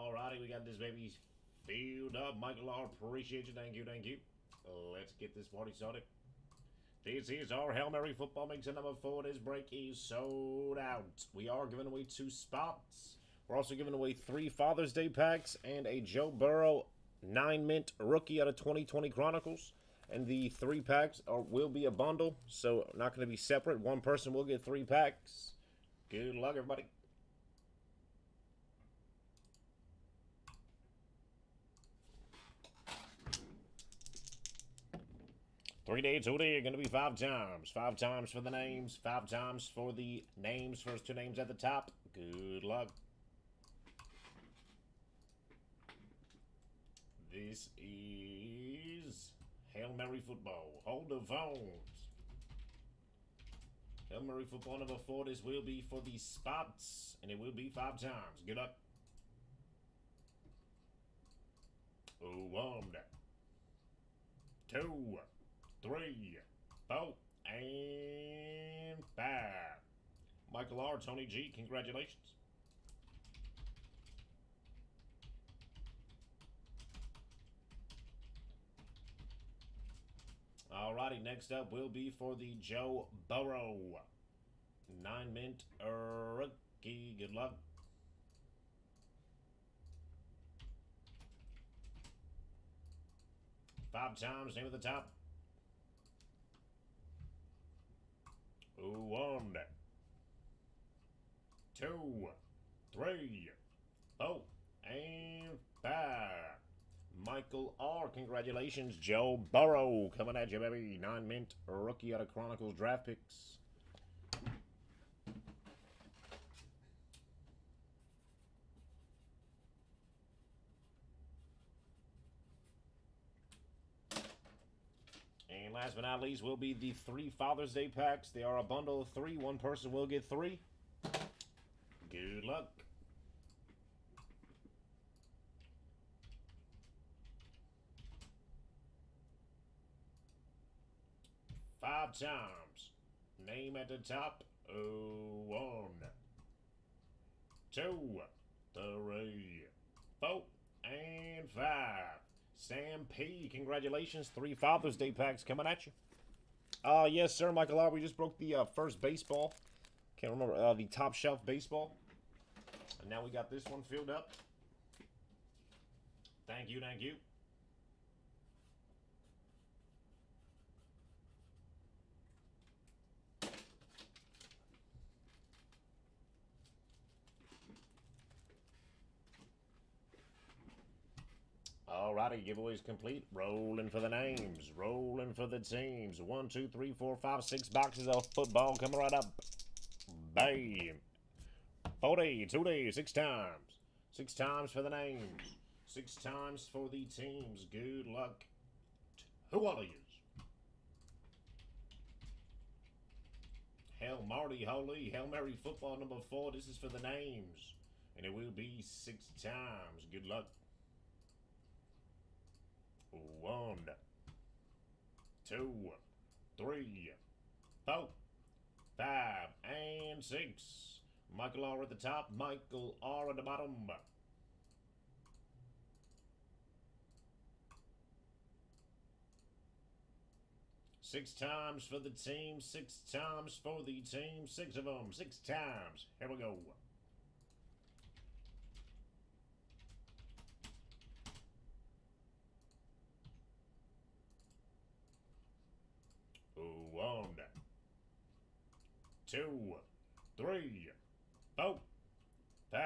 Alrighty, we got this baby filled up. Michael R, appreciate you. Thank you, thank you. Let's get this party started. This is our Hail Mary football mixer number 4. This break is sold out. We are giving away 2 spots. We're also giving away 3 Father's Day packs and a Joe Burrow 9-mint rookie out of 2020 Chronicles. And the 3 packs will be a bundle, so not going to be separate. One person will get 3 packs. Good luck, everybody. Three day, 2 day, going to be 5 times. 5 times for the names, 5 times for the names. First 2 names at the top. Good luck. This is Hail Mary football. Hold the phones. Hail Mary football number 4. This will be for the spots, and it will be 5 times. Good luck. 1, 2, 3, 4, and 5. Michael R, Tony G, congratulations. Alrighty, next up will be for the Joe Burrow 9-mint rookie. Good luck. Five times, name at the top. 1, 2, 3, 4, and 5. Michael R, congratulations. Joe Burrow coming at you, baby. 9-mint rookie out of Chronicles draft picks. And last but not least will be the 3 Father's Day packs. They are a bundle of 3. One person will get 3. Good luck. Five times. Name at the top. 1, 2, 3, 4, and 5. Sam P, congratulations. 3 Father's Day packs coming at you. Yes, sir, Michael R. We just broke the first baseball. Can't remember the top shelf baseball. And now we got this one filled up. Thank you, thank you. Alrighty, giveaways complete. Rolling for the names. Rolling for the teams. 1, 2, 3, 4, 5, 6 boxes of football coming right up. Bam. 4 days, 2 days, 6 times. 6 times for the names. 6 times for the teams. Good luck to all of you. Hail Marty, holy, Hail Mary football number 4. This is for the names. And it will be 6 times. Good luck. 1, 2, 3, 4, 5, and 6. Michael R at the top, Michael R at the bottom. Six times for the team, 6 times for the team, 6 of them, 6 times. Here we go. 1, 2, 3, 4, 5,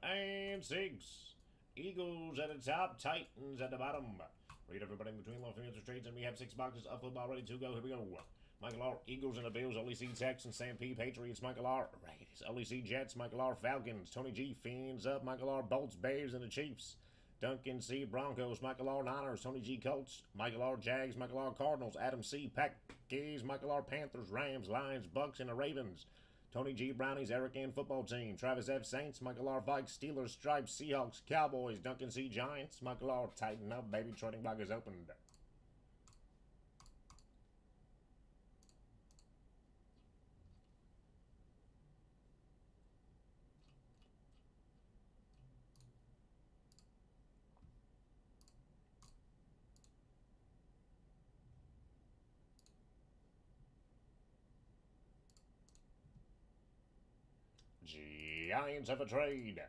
and 6. Eagles at the top, Titans at the bottom. Read everybody in between left fields trades, and we have 6 boxes of football ready to go. Here we go. Michael R, Eagles and the Bills. OEC Texans, Sam P, Patriots. Michael R, Raiders. OEC Jets. Michael R, Falcons. Tony G, Fiends up. Michael R, Bolts, Bears, and the Chiefs. Duncan C, Broncos. Michael R, Niners. Tony G, Colts. Michael R, Jags. Michael R, Cardinals. Adam C, Packers. Michael R, Panthers, Rams, Lions, Bucks, and the Ravens. Tony G, Brownies, Eric N, Football Team. Travis F, Saints. Michael R, Vikes, Steelers, Stripes, Seahawks, Cowboys. Duncan C, Giants. Michael R, Tighten up, baby. Trading block is opened. Giants have a trade.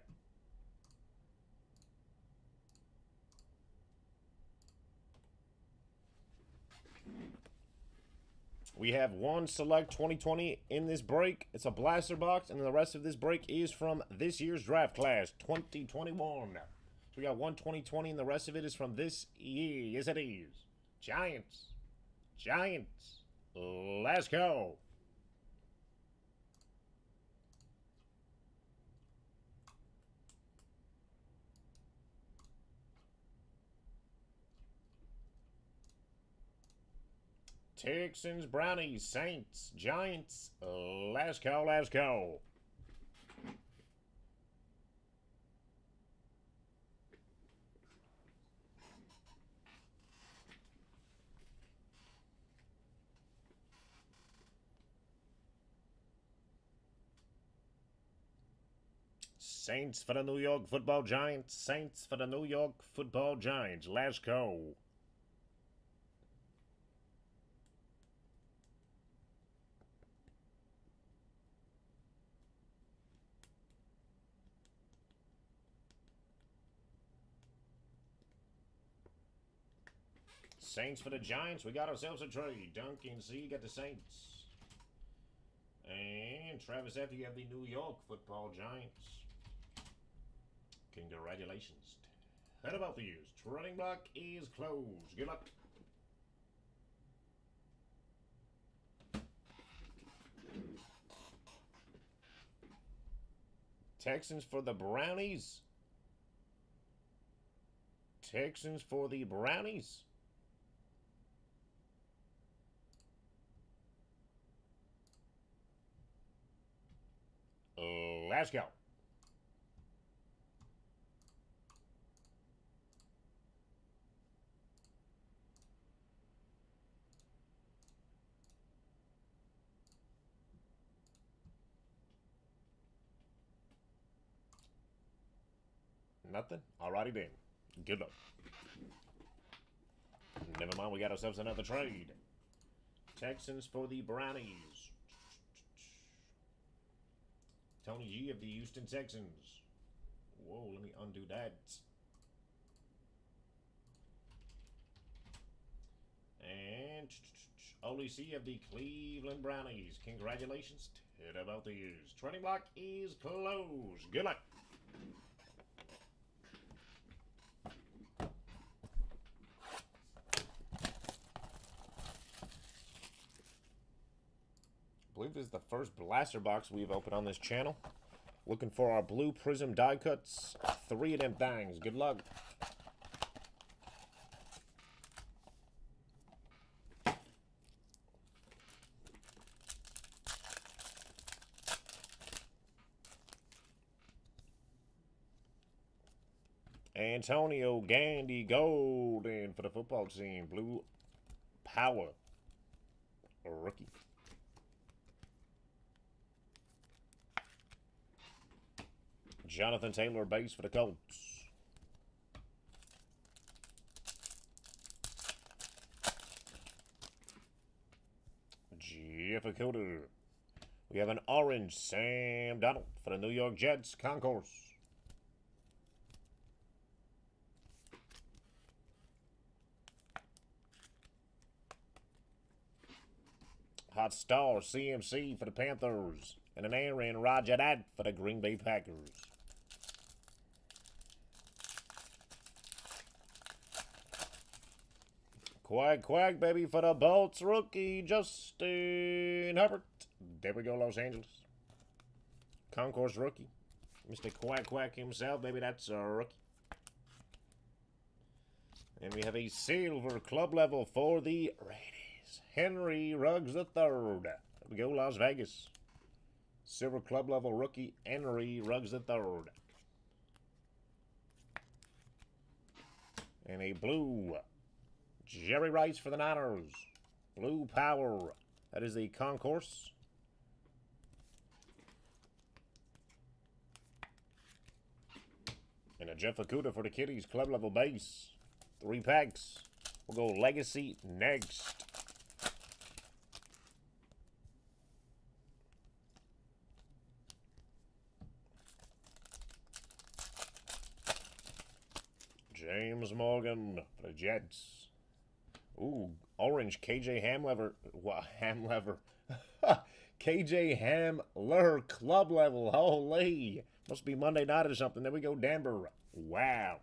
We have one select 2020 in this break. It's a blaster box, and the rest of this break is from this year's draft class, 2021. So we got one 2020, and the rest of it is from this year. Yes, it is. Giants. Giants. Let's go. Texans, Brownies, Saints, Giants. Let's go, let's go. Saints for the New York Football Giants. Saints for the New York Football Giants. Let's go. Saints for the Giants. We got ourselves a trade. Duncan C. got the Saints. And Travis F. you have the New York Football Giants. Congratulations. Head about the years. Running block is closed. Good luck. Texans for the Brownies. Texans for the Brownies. Let's go. Nothing? Alrighty then. Good luck. Never mind, we got ourselves another trade. Texans for the Brownies. Tony G of the Houston Texans. Whoa, let me undo that. And Oli C of the Cleveland Brownies. Congratulations to both of you. Trading block is closed. Good luck. I believe this is the first blaster box we've opened on this channel. Looking for our blue prism die cuts. 3 of them things. Good luck. Antonio Gandy Golden for the football team. Blue Power. A rookie. Jonathan Taylor base for the Colts. Jeff Okuda. We have an orange Sam Donald for the New York Jets concourse. Hot Star CMC for the Panthers. And an Aaron Rodgers for the Green Bay Packers. Quack, quack, baby, for the Bolts rookie, Justin Herbert. There we go, Los Angeles. Concourse rookie. Mr. Quack, quack himself, baby, that's a rookie. And we have a silver club level for the Raiders. Henry Ruggs III. There we go, Las Vegas. Silver club level rookie, Henry Ruggs III. And a blue Jerry Rice for the Niners. Blue Power. That is the concourse. And a Jeff Okuda for the Kitties club level base. 3 packs. We'll go Legacy next. James Morgan for the Jets. Ooh, orange KJ Hamlever. What? Hamlever. KJ Hamler club level. Holy. Must be Monday night or something. There we go, Denver. Wow.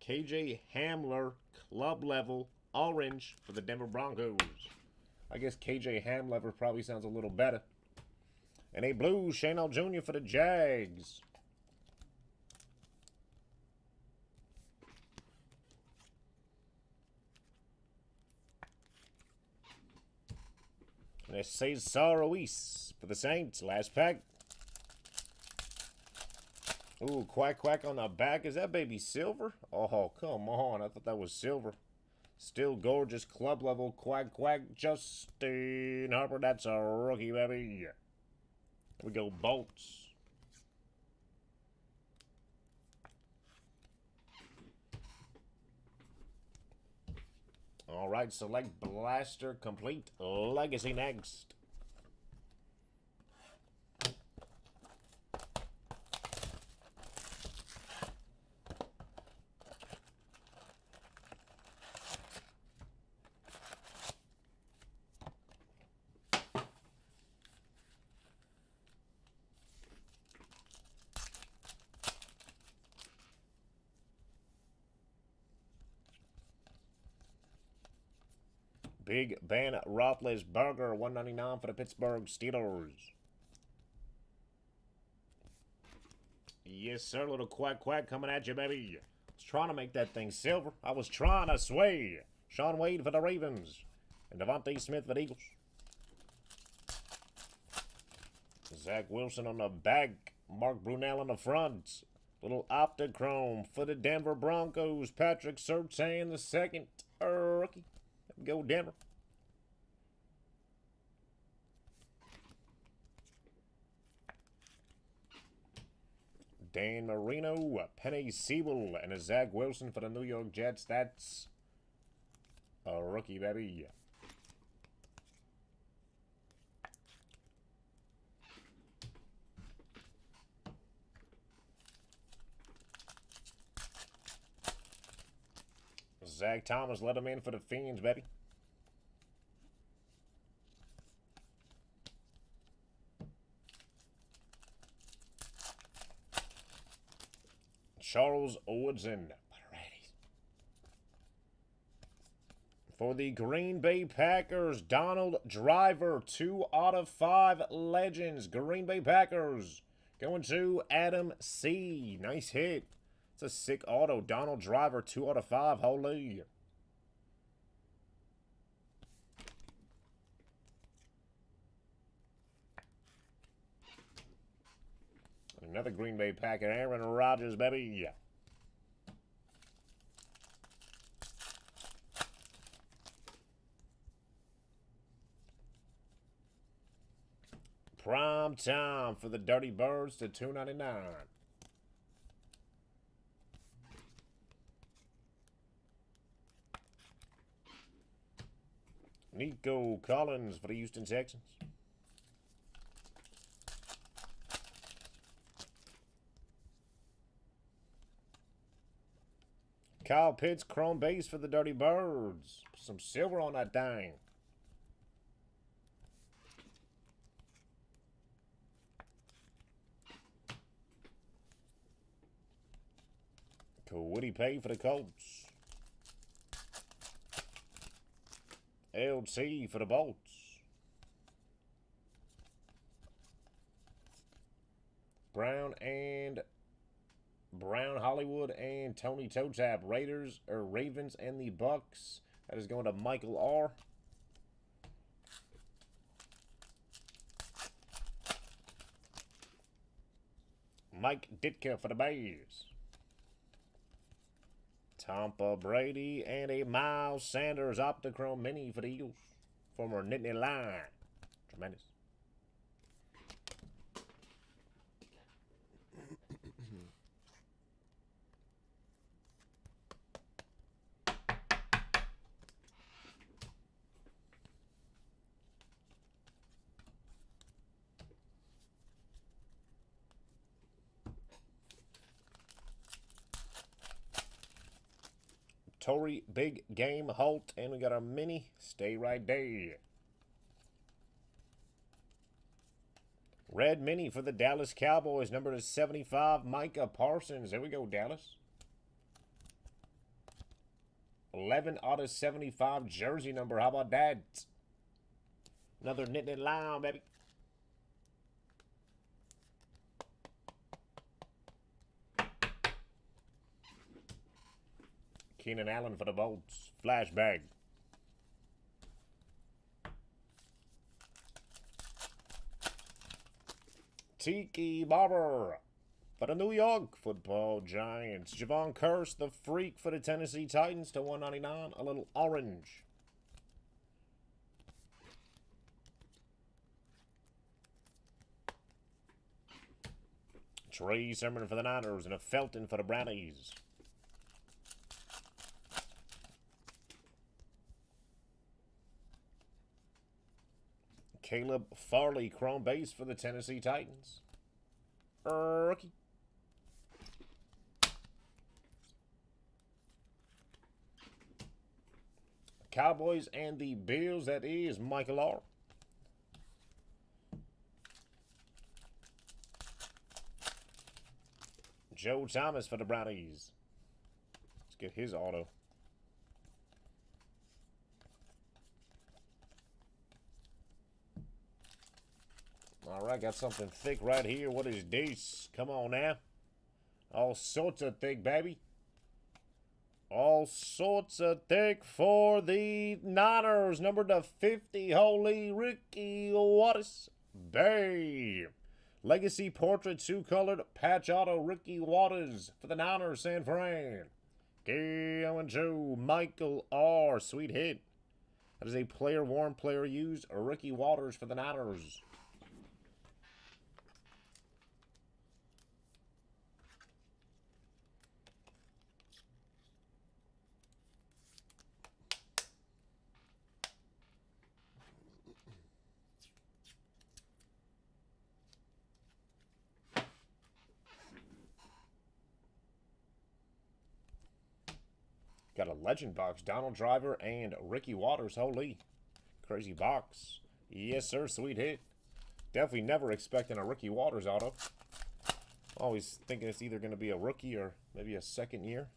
KJ Hamler club level orange for the Denver Broncos. I guess KJ Hamlever probably sounds a little better. And a blue Chanel Jr. for the Jags. And a Cesar Ruiz for the Saints. Last pack. Ooh, quack quack on the back. Is that baby silver? Oh, come on. I thought that was silver. Still gorgeous club level quack quack. Justin Harper. That's a rookie, baby. Here we go, Bolts. All right, select blaster complete. Legacy next. Big Ben Roethlisberger, $1.99 for the Pittsburgh Steelers. Yes, sir. Little quack quack coming at you, baby. I was trying to make that thing silver. I was trying to sway. Sean Wade for the Ravens. And Devontae Smith for the Eagles. Zach Wilson on the back. Mark Brunell on the front. Little Optichrome for the Denver Broncos. Patrick Surtain, the second rookie. Go Denver. Dan Marino, Penny Sewell, and a Zach Wilson for the New York Jets. That's a rookie, baby. Zach Thomas let him in for the Fiends, baby. Charles Woodson for the Green Bay Packers. Donald Driver, 2/5 legends. Green Bay Packers going to Adam C. Nice hit. It's a sick auto. Donald Driver, 2/5. Holy. Another Green Bay Packer. Aaron Rodgers, baby. Prime time for the Dirty Birds to $2.99. Nico Collins for the Houston Texans. Kyle Pitts, chrome base for the Dirty Birds. Some silver on that thing. Woody Pay for the Colts. LC for the Bolts. Brown Hollywood and Tony Totap. Ravens and the Bucks. That is going to Michael R. Mike Ditka for the Bears. Tampa Brady and a Miles Sanders Optichrome Mini for the Eagles. Former Nittany Lion. Tremendous. Tory Big Game Holt. And we got our mini. Stay right there. Red mini for the Dallas Cowboys. Number to 75, Micah Parsons. There we go, Dallas. 11 out of 75 jersey number. How about that? Another knitted line, baby. Keenan Allen for the Bolts. Flashback. Tiki Barber for the New York Football Giants. Javon Curse, the Freak for the Tennessee Titans to 199. A little orange. Trey Sermon for the Niners and a Felton for the Brownies. Caleb Farley, chrome base for the Tennessee Titans. Rookie. Cowboys and the Bills, that is Michael R. Joe Thomas for the Brownies. Let's get his auto. All right, got something thick right here. What is this? Come on now. All sorts of thick, baby. All sorts of thick for the Niners. Number to 50, Holy Ricky Waters. Bam. Legacy Portrait 2-colored patch auto Ricky Waters for the Niners, San Fran. Going to Michael R. Sweet hit. That is a player worn, player used. Ricky Waters for the Niners. Got a legend box. Donald Driver and Ricky Waters. Holy. Crazy box. Yes, sir. Sweet hit. Definitely never expecting a Ricky Waters auto. Always thinking it's either going to be a rookie or maybe a second year.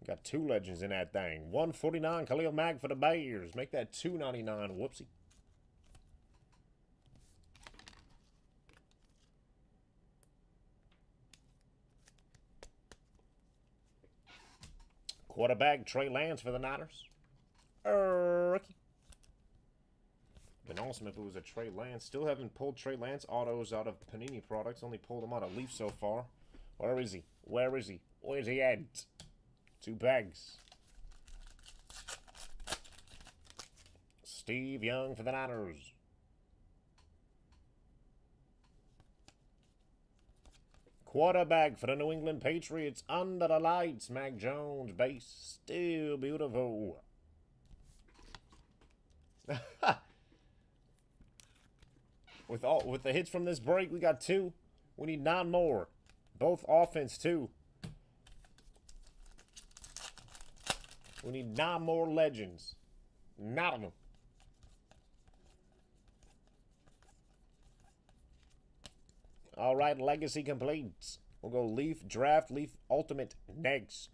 Got two legends in that thing. 149 Khalil Mack for the Bears. Make that 299. Whoopsie. Quarterback Trey Lance for the Niners. Rookie. Been awesome if it was a Trey Lance. Still haven't pulled Trey Lance autos out of Panini products. Only pulled them out of Leaf so far. Where is he? Where is he? Where's he at? 2 bags. Steve Young for the Niners. Quarterback for the New England Patriots. Under the lights, Mac Jones. Base. Still beautiful. With the hits from this break, we got 2. We need 9 more. Both offense, too. We need 9 more legends. 9 of them. All right, legacy complete. We'll go Leaf Draft, Leaf Ultimate next.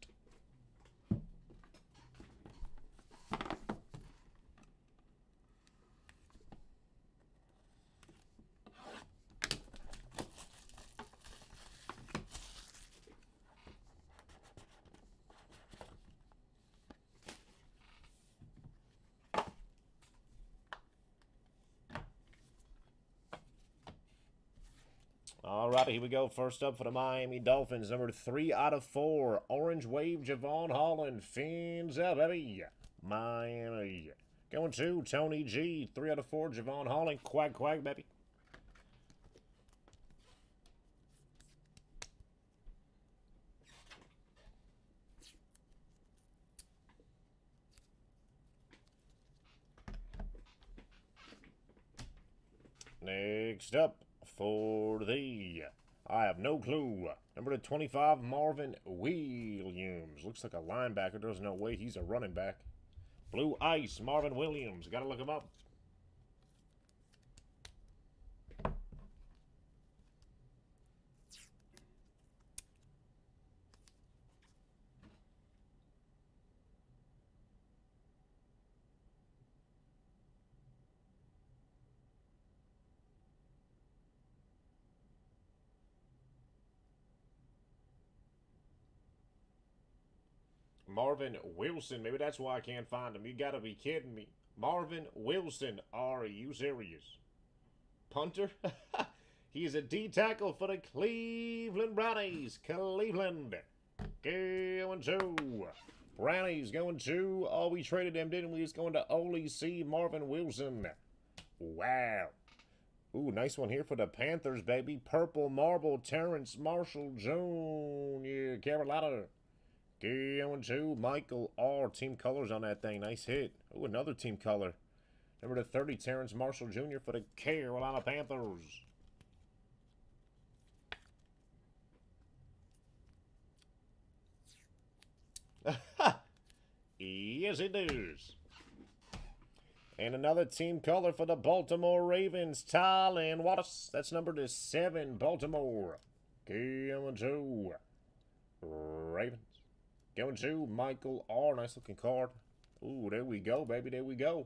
Alrighty, here we go. First up for the Miami Dolphins, number 3 out of 4. Orange Wave, Javon Holland. Fins up, baby. Miami. Going to Tony G, 3 out of 4. Javon Holland. Quack, quack, baby. Next up for the I have no clue. Number to 25, Marvin Williams. Looks like a linebacker. There's no way he's a running back. Blue Ice, Marvin Williams. Gotta look him up. Marvin Wilson. Maybe that's why I can't find him. You gotta be kidding me. Marvin Wilson. Are you serious? Punter? He is a D tackle for the Cleveland Brownies. Cleveland. Going to. Brownies going to. Oh, we traded them, didn't we? It's going to Ole C. Marvin Wilson. Wow. Ooh, nice one here for the Panthers, baby. Purple Marble, Terrence Marshall Jr. Carolina. Going to Michael R. Team colors on that thing. Nice hit. Ooh, another team color. Number to 30, Terrence Marshall Jr. for the Carolina Panthers. Yes, it does. And another team color for the Baltimore Ravens, Tylan Wallace. That's number to 7, Baltimore. Going to Ravens. Going to Michael R. Nice looking card. Ooh, there we go, baby. There we go.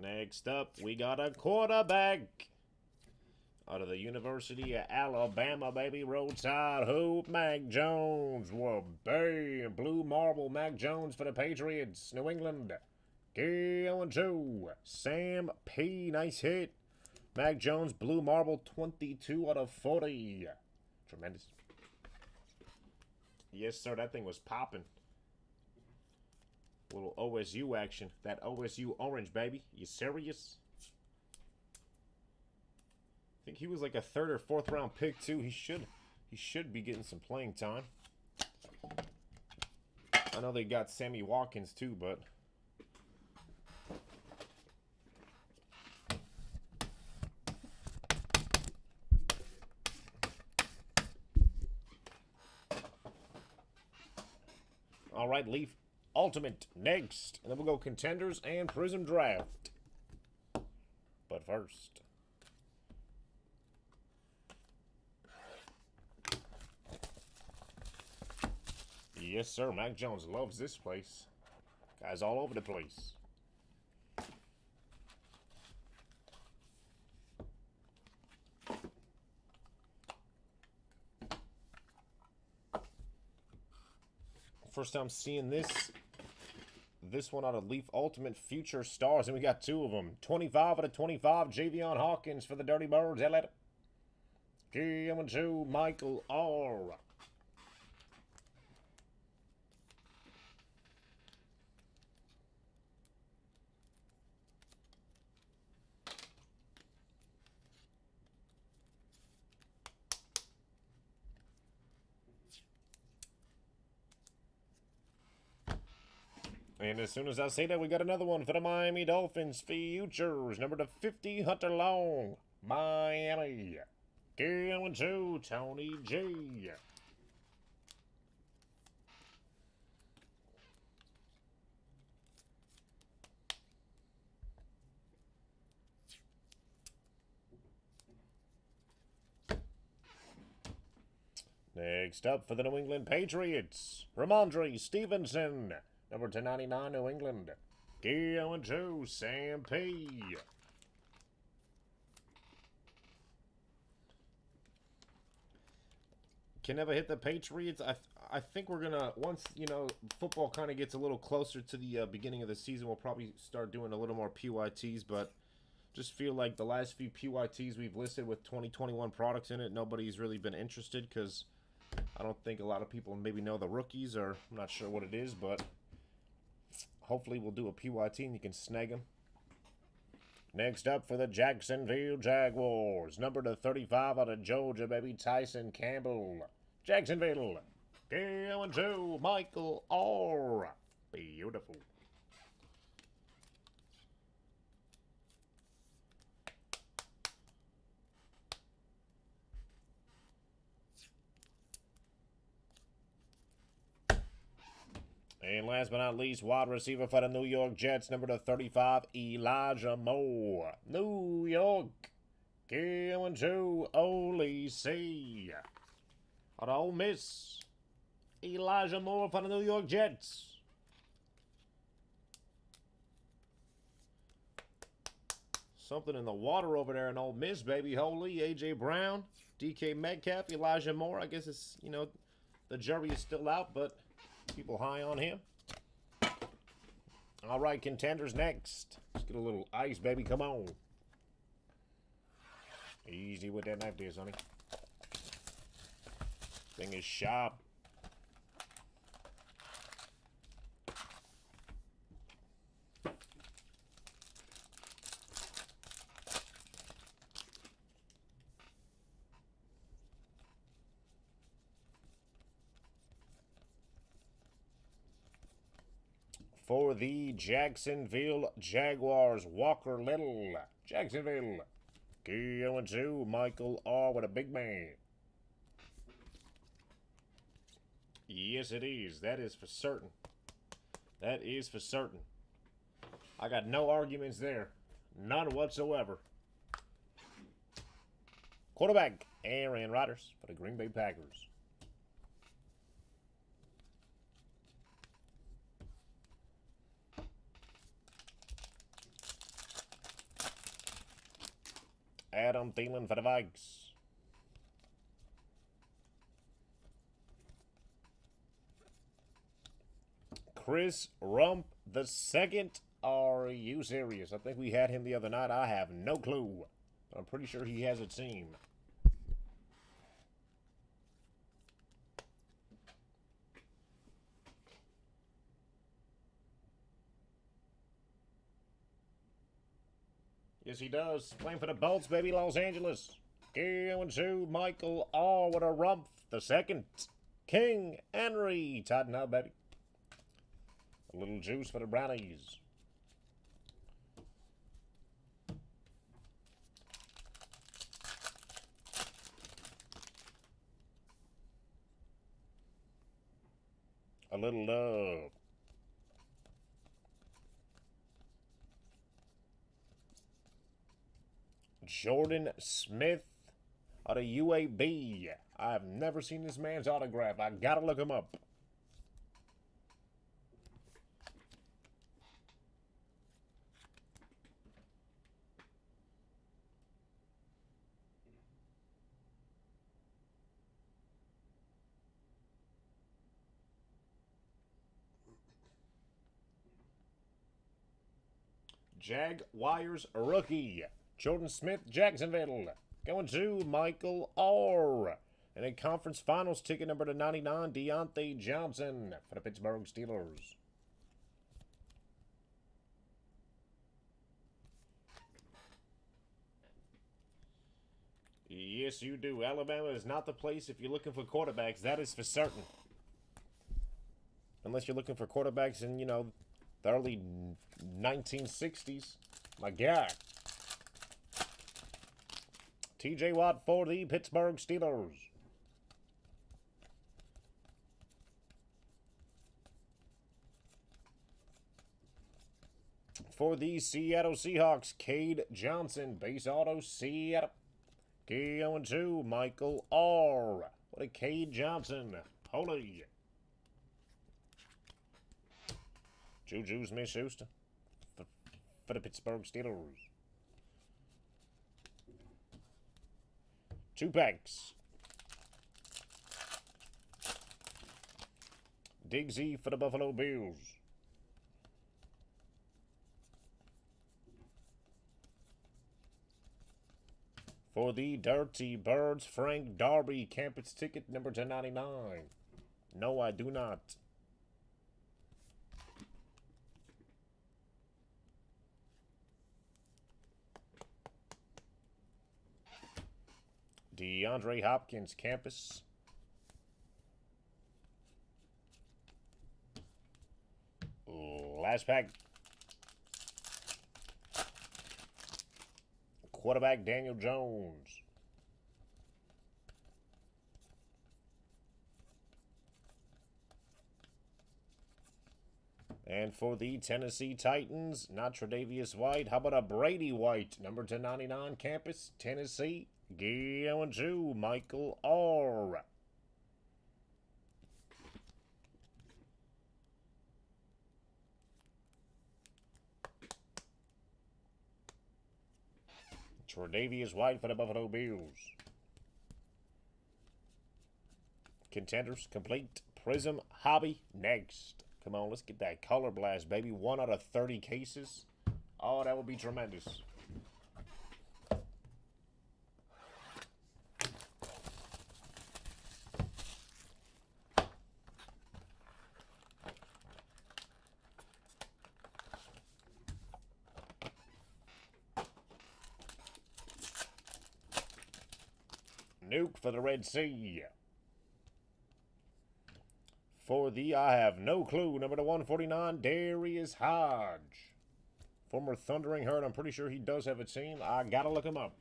Next up, we got a quarterback. Out of the University of Alabama, baby. Roadside Hoop, Mac Jones. Well, bam. Blue Marble, Mac Jones for the Patriots. New England. Going to Sam P. Nice hit. Mac Jones, Blue Marble, 22 out of 40. Tremendous. Yes, sir. That thing was popping. Little OSU action. That OSU orange, baby. You serious? I think he was like a 3rd or 4th round pick, too. He should be getting some playing time. I know they got Sammy Watkins, too, but... All right, Leaf Ultimate next. And then we'll go Contenders and Prism Draft. But first... Yes, sir. Mac Jones loves this place. Guys all over the place. First time seeing this one out of Leaf Ultimate Future Stars, and we got 2 of them. 25 out of 25, Javion Hawkins for the Dirty Birds. Going to Michael R. And as soon as I say that, we got another one for the Miami Dolphins Futures. Number to 50, Hunter Long. Miami. Going to Tony G. Next up for the New England Patriots, Ramondre Stevenson. Number 299, New England. Going to Sam P. Can never hit the Patriots. I think we're going to, once, football kind of gets a little closer to the beginning of the season, we'll probably start doing a little more PYTs, but just feel like the last few PYTs we've listed with 2021 products in it, nobody's really been interested because I don't think a lot of people maybe know the rookies, or I'm not sure what it is, but... Hopefully we'll do a PYT and you can snag them. Next up for the Jacksonville Jaguars. Number to 35 out of Georgia, baby. Tyson Campbell. Jacksonville. Going to Michael R. Beautiful. last but not least, wide receiver for the New York Jets, number to 35, Elijah Moore. New York. Going to Ole C. Out of Ole Miss, Elijah Moore for the New York Jets. Something in the water over there in Ole Miss, baby. Holy, A.J. Brown, DK Metcalf, Elijah Moore. I guess it's, you know, the jury is still out, but people high on him. All right, contenders next. Let's get a little ice, baby. Come on. Easy with that knife there, sonny. Thing is sharp. For the Jacksonville Jaguars, Walker Little. Jacksonville. Going to Michael R. with a big man. Yes, it is. That is for certain. That is for certain. I got no arguments there. None whatsoever. Quarterback, Aaron Rodgers for the Green Bay Packers. Adam Thielen for the Vikes. Chris Rump the second. Are you serious? I think we had him the other night. I have no clue. I'm pretty sure he has a team. Yes, he does. Playing for the Bolts, baby, Los Angeles. Going to Michael R. with a rump. The second. King Henry. Tighten up, baby. A little juice for the Brownies. A little love. Jordan Smith out of UAB. I've never seen this man's autograph. I gotta look him up. Jaguars rookie. Jordan Smith, Jacksonville. Going to Michael R. And a conference finals ticket number to 99, Deontay Johnson for the Pittsburgh Steelers. Yes, you do. Alabama is not the place if you're looking for quarterbacks. That is for certain. Unless you're looking for quarterbacks in, you know, the early 1960s. My God. TJ Watt for the Pittsburgh Steelers. For the Seattle Seahawks, Cade Johnson, base auto, Seattle. Going to Michael R. What a Cade Johnson. Holy. Juju Smith-Schuster for the Pittsburgh Steelers. 2 packs. Diggsy for the Buffalo Bills. For the Dirty Birds, Frank Darby, campus ticket number 299. No, I do not. DeAndre Hopkins, campus. Last pack. Quarterback Daniel Jones. And for the Tennessee Titans, not Tre'Davious White. How about a Brady White, number 1099, Campus, Tennessee. Going to Michael R. Tre'Davious White for the Buffalo Bills. Contenders complete. Prism Hobby next. Come on, let's get that color blast, baby. 1 out of 30 cases. Oh, that would be tremendous. Nuke for the Red Sea. For the I have no clue, number 149, Darius Hodge. Former Thundering Herd. I'm pretty sure he does have a team. I gotta look him up.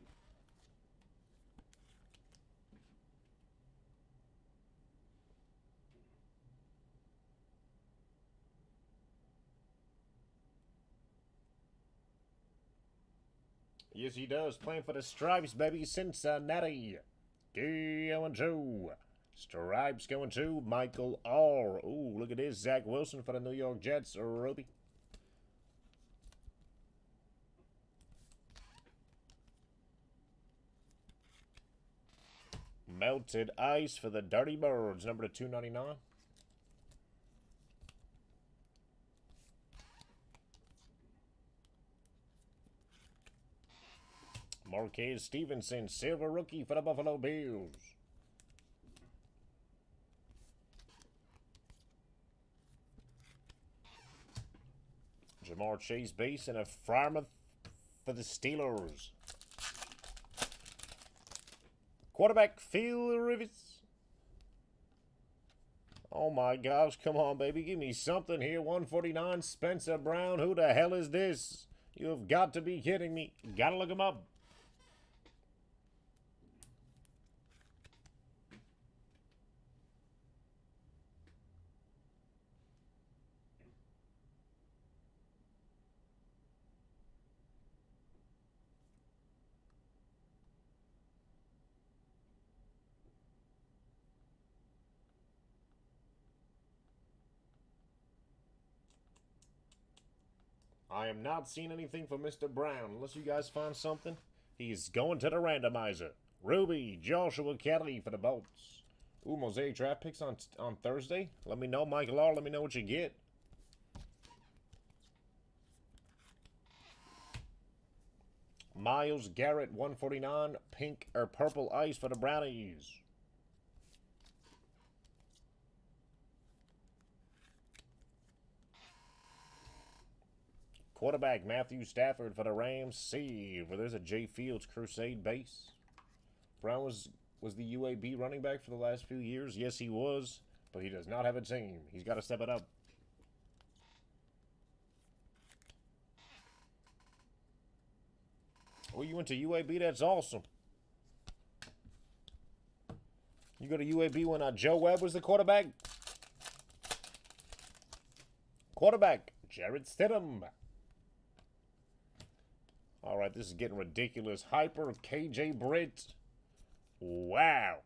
Yes, he does. Playing for the Stripes, baby. Cincinnati. Going to Stripes. Going to Michael R. Ooh, look at this. Zach Wilson for the New York Jets. Ruby. Melted Ice for the Dirty Birds. Number 299. Marquez Stevenson, silver rookie for the Buffalo Bills. Jamar Chase base and a Frymouth for the Steelers. Quarterback Phil Rivers. Oh my gosh, come on, baby. Give me something here. 149, Spencer Brown. Who the hell is this? You have got to be kidding me. Gotta look him up. I am not seeing anything for Mr. Brown. Unless you guys find something. He's going to the randomizer. Ruby, Joshua Kelly for the Bolts. Ooh, Mosaic draft picks on Thursday. Let me know, Michael R. Let me know what you get. Myles Garrett, 149. Pink or purple ice for the Brownies. Quarterback Matthew Stafford for the Rams. C. Where there's a Jay Fields Crusade base. Brown was the UAB running back for the last few years. Yes, he was. But he does not have a team. He's got to step it up. Oh, you went to UAB? That's awesome. You go to UAB when Joe Webb was the quarterback? Quarterback, Jarrett Stidham. All right, this is getting ridiculous. Hyper KJ Britt. Wow.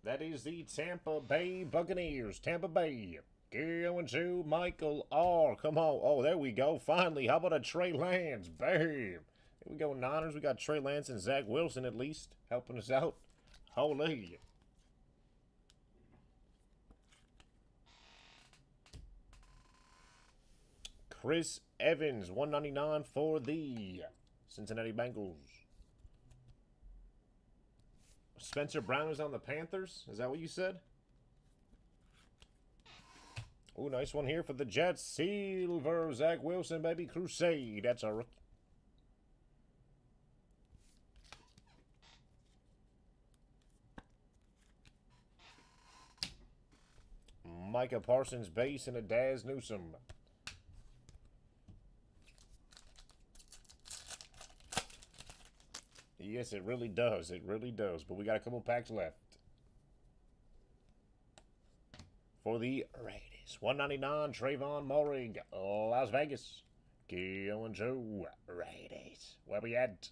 That is the Tampa Bay Buccaneers. Tampa Bay. Going to Michael R. Come on. Oh, there we go. Finally. How about a Trey Lance? Bam. Here we go, Niners. We got Trey Lance and Zach Wilson at least helping us out. Holy. Chris Evans, 199 for the Cincinnati Bengals. Spencer Brown is on the Panthers? Is that what you said? Oh, nice one here for the Jets. Silver, Zach Wilson, baby. Crusade. That's a rookie. Micah Parsons base and a Daz Newsome. Yes, it really does. It really does. But we got a couple packs left. For the Raiders, 199, Trayvon Moehrig, Las Vegas. Going to Raiders. Where we at?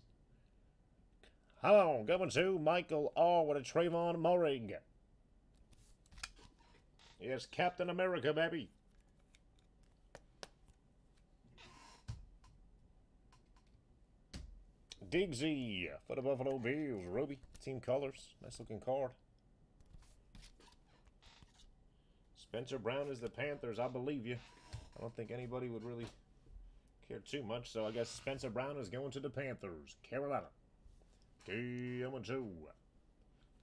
Hello, going to Michael R. with a Trayvon Moehrig. Yes, Captain America, baby. Diggsy for the Buffalo Bills. Ruby, team colors. Nice looking card. Spencer Brown is the Panthers. I believe you. I don't think anybody would really care too much, so I guess Spencer Brown is going to the Panthers. Carolina. Going to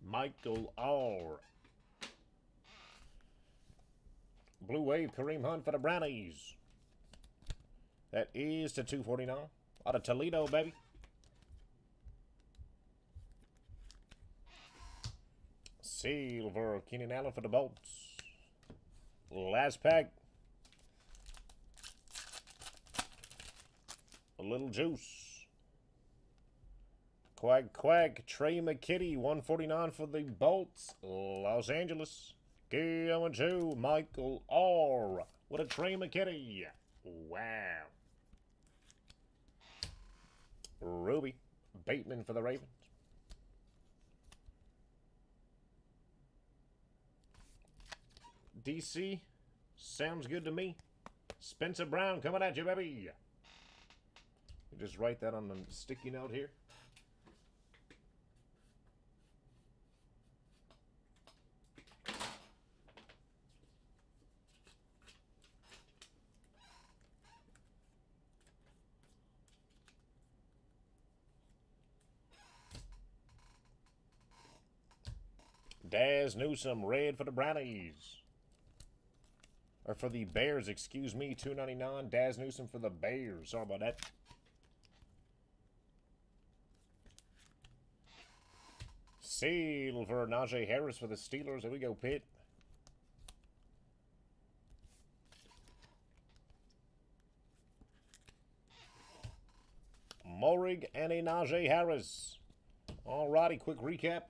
Michael R. Blue Wave, Kareem Hunt for the Brownies. That is to 249. Out of Toledo, baby. Silver, Keenan Allen for the Bolts. Last pack. A little juice. Quack, quack. Trey McKitty, 149 for the Bolts. Los Angeles. Going to Michael R. What a Trey McKitty. Wow. Ruby. Bateman for the Ravens. DC. Sounds good to me. Spencer Brown coming at you, baby. You just write that on the sticky note here. Daz Newsome, red for the Brownies. Or for the Bears, excuse me, $2.99. Daz Newsome for the Bears. Sorry about that. Silver, Najee Harris for the Steelers. Here we go, Pitt. Moehrig and a Najee Harris. Alrighty, quick recap.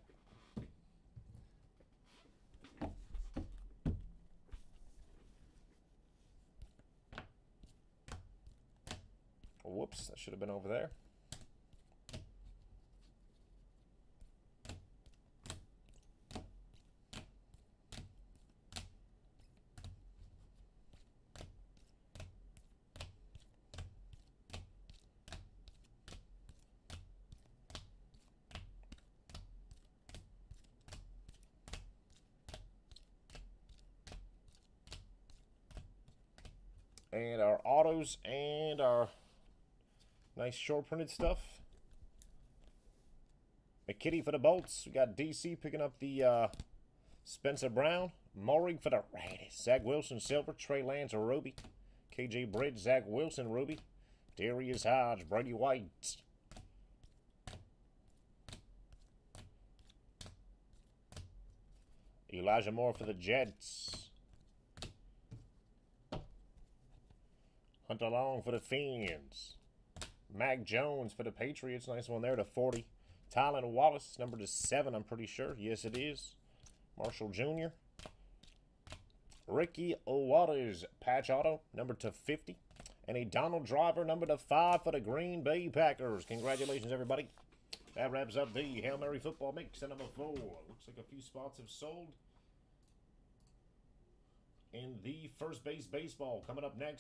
Whoops, that should have been over there. And our autos and our nice short printed stuff. McKitty for the Bolts. We got DC picking up the Spencer Brown. Moehrig for the Raiders. Zach Wilson, silver. Trey Lance, ruby. KJ Bridge, Zach Wilson, ruby. Darius Hodge, Brady White. Elijah Moore for the Jets. Hunter Long for the Fiends. Mac Jones for the Patriots. Nice one there to 40. Tylan Wallace, number to 7, I'm pretty sure. Yes, it is. Marshall Jr. Ricky Waters, patch auto, number to 50. And a Donald Driver, number to 5 for the Green Bay Packers. Congratulations, everybody. That wraps up the Hail Mary football mix at number 4. Looks like a few spots have sold. In the first base baseball coming up next.